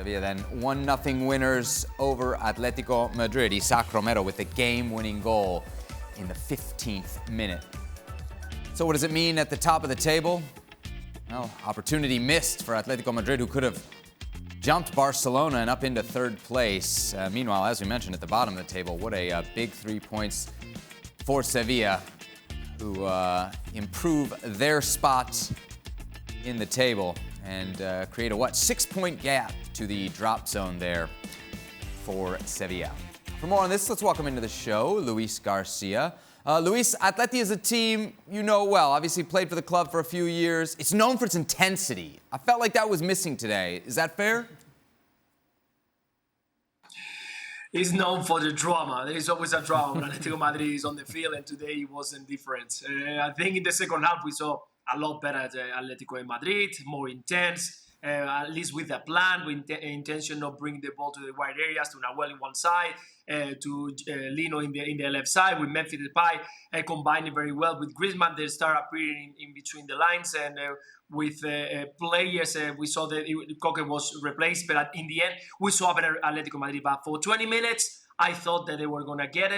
Sevilla then 1-0 winners over Atletico Madrid. Isaac Romero with the game-winning goal in the 15th minute. So what does it mean at the top of the table? Well, opportunity missed for Atletico Madrid, who could have jumped Barcelona and up into third place. Meanwhile, as we mentioned, at the bottom of the table, what a big 3 points for Sevilla, who improve their spot in the table and create a 6-point gap to the drop zone there for Sevilla. For more on this, let's welcome into the show Luis Garcia. Luis, Atleti is a team you know well. Obviously played for the club for a few years. It's known for its intensity. I felt like that was missing today. Is that fair? It's known for the drama. There is always a drama when Atletico Madrid is on the field, and today it wasn't different. I think in the second half we saw a lot better Atletico Madrid, more intense. At least with a plan, with intention of bringing the ball to the wide areas, to Nahuel in one side, to Lino in the left side, with Memphis Depay combining very well with Griezmann. They start appearing in between the lines, and with players, we saw that Coque was replaced, but in the end, we saw a better Atletico Madrid. But for 20 minutes, I thought that they were going to get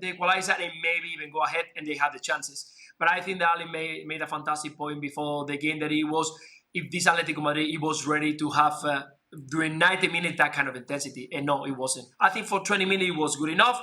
the equalizer and maybe even go ahead, and they had the chances. But I think that Ali made a fantastic point before the game, that he was, if this Atletico Madrid, he was ready to have, during 90 minutes, that kind of intensity. And no, it wasn't. I think for 20 minutes, it was good enough.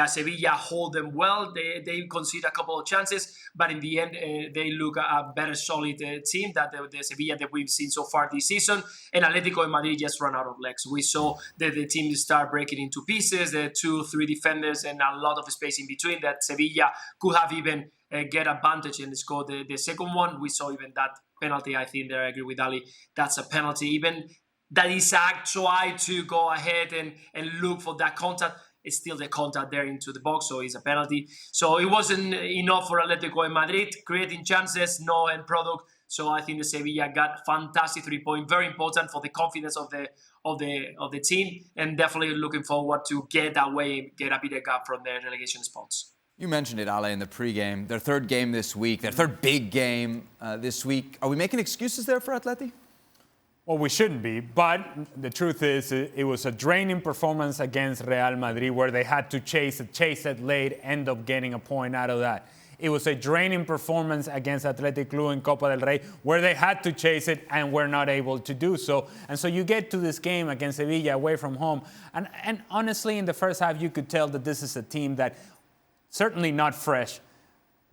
Sevilla hold them well. They concede a couple of chances. But in the end, they look a better solid team than the Sevilla that we've seen so far this season. And Atletico Madrid just ran out of legs. We saw that the team start breaking into pieces. The 2-3 defenders and a lot of space in between, that Sevilla could have even get advantage and score the second one. We saw even that penalty. I think that I agree with Ali. That's a penalty. Even that Isaac tried to go ahead and look for that contact. It's still the contact there into the box, so it's a penalty. So it wasn't enough for Atletico Madrid, creating chances, no end product. So I think the Sevilla got fantastic 3 point, very important for the confidence of the team, and definitely looking forward to get away, get a bigger gap from their relegation spots. You mentioned it, Ale, in the pregame. Their third game this week, their third big game this week. Are we making excuses there for Atleti? Well, we shouldn't be, but the truth is it was a draining performance against Real Madrid where they had to chase it late, end up getting a point out of that. It was a draining performance against Athletic Club in Copa del Rey where they had to chase it and were not able to do so. And so you get to this game against Sevilla away from home. And honestly, in the first half, you could tell that this is a team that certainly not fresh.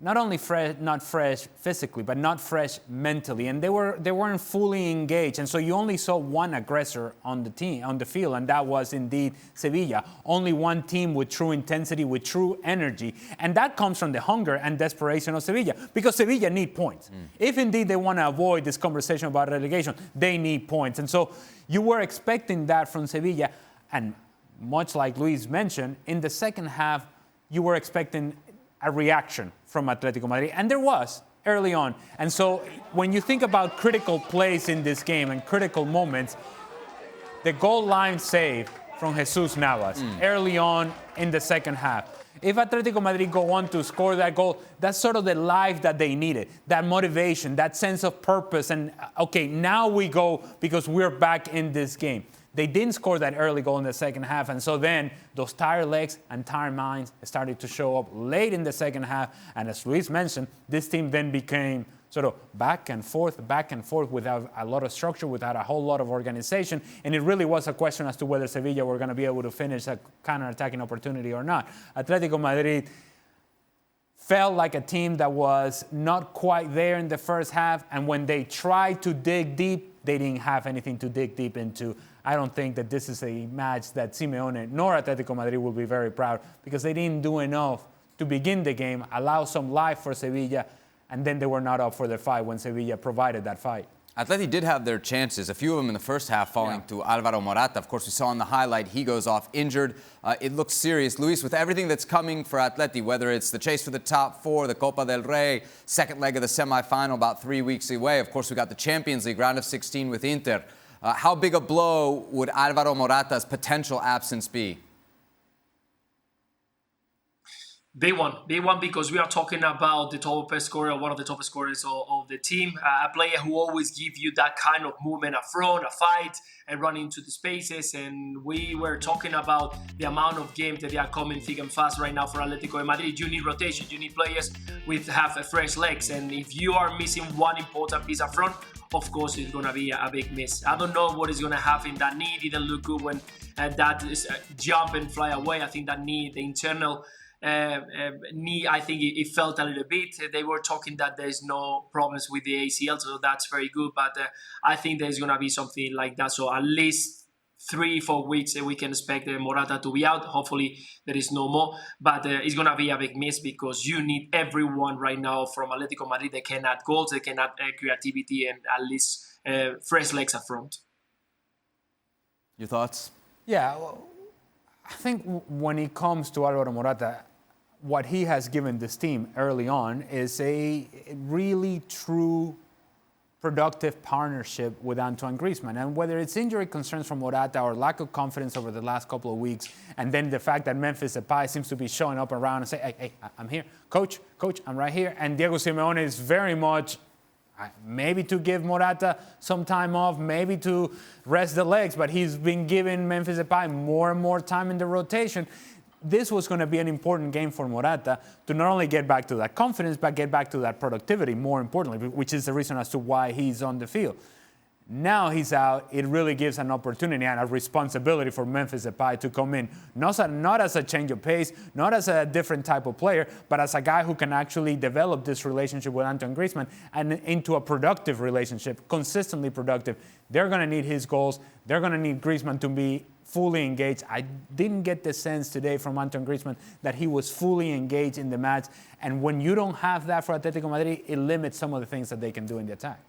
Not only not fresh physically, but not fresh mentally, and they weren't fully engaged, and so you only saw one aggressor on the field, and that was indeed Sevilla. Only one team with true intensity, with true energy, and that comes from the hunger and desperation of Sevilla, because Sevilla need points. If indeed they want to avoid this conversation about relegation, they need points, and so you were expecting that from Sevilla, and much like Luis mentioned, in the second half, you were expecting a reaction from Atletico Madrid, and there was early on. And so when you think about critical plays in this game and critical moments, the goal line save from Jesus Navas early on in the second half. If Atletico Madrid go on to score that goal, that's sort of the life that they needed, that motivation, that sense of purpose, and okay, now we go because we're back in this game. They didn't score that early goal in the second half, and so then those tired legs and tired minds started to show up late in the second half. And as Luis mentioned, this team then became sort of back and forth without a lot of structure, without a whole lot of organization. And it really was a question as to whether Sevilla were going to be able to finish a counter-attacking opportunity or not. Atletico Madrid felt like a team that was not quite there in the first half, and when they tried to dig deep, they didn't have anything to dig deep into. I don't think that this is a match that Simeone nor Atletico Madrid will be very proud, because they didn't do enough to begin the game, allow some life for Sevilla, and then they were not up for the fight when Sevilla provided that fight. Atleti did have their chances, a few of them in the first half falling to Alvaro Morata. Of course, we saw in the highlight he goes off injured. It looks serious. Luis, with everything that's coming for Atleti, whether it's the chase for the top four, the Copa del Rey, second leg of the semifinal about 3 weeks away. Of course, we got the Champions League round of 16 with Inter. How big a blow would Alvaro Morata's potential absence be? They won because we are talking about the top scorer, one of the top scorers of the team, a player who always gives you that kind of movement up front, a fight, and run into the spaces. And we were talking about the amount of games that they are coming thick and fast right now for Atletico Madrid. You need rotation, you need players with have fresh legs, and if you are missing one important piece up front, of course it's gonna be a big miss. I don't know what is gonna happen. That knee didn't look good when that is jump and fly away. I think that knee, the internal knee, I think it felt a little bit. They were talking that there's no problems with the ACL, so that's very good. But I think there's gonna be something like that. So at least 3-4 weeks we can expect Morata to be out. Hopefully there is no more. But it's gonna be a big miss because you need everyone right now from Atletico Madrid. They can add goals, they can add creativity, and at least fresh legs up front. Your thoughts? Yeah, well, I think when it comes to Alvaro Morata, what he has given this team early on is a really true productive partnership with Antoine Griezmann. And whether it's injury concerns from Morata or lack of confidence over the last couple of weeks, and then the fact that Memphis Depay seems to be showing up around and say, hey, I'm here. Coach, I'm right here. And Diego Simeone is very much maybe to give Morata some time off, maybe to rest the legs, but he's been giving Memphis Depay more and more time in the rotation. This was going to be an important game for Morata to not only get back to that confidence, but get back to that productivity, more importantly, which is the reason as to why he's on the field. Now he's out, it really gives an opportunity and a responsibility for Memphis Depay to come in, not as a change of pace, not as a different type of player, but as a guy who can actually develop this relationship with Antoine Griezmann and into a productive relationship, consistently productive. They're going to need his goals. They're going to need Griezmann to be fully engaged. I didn't get the sense today from Antoine Griezmann that he was fully engaged in the match. And when you don't have that for Atletico Madrid, it limits some of the things that they can do in the attack.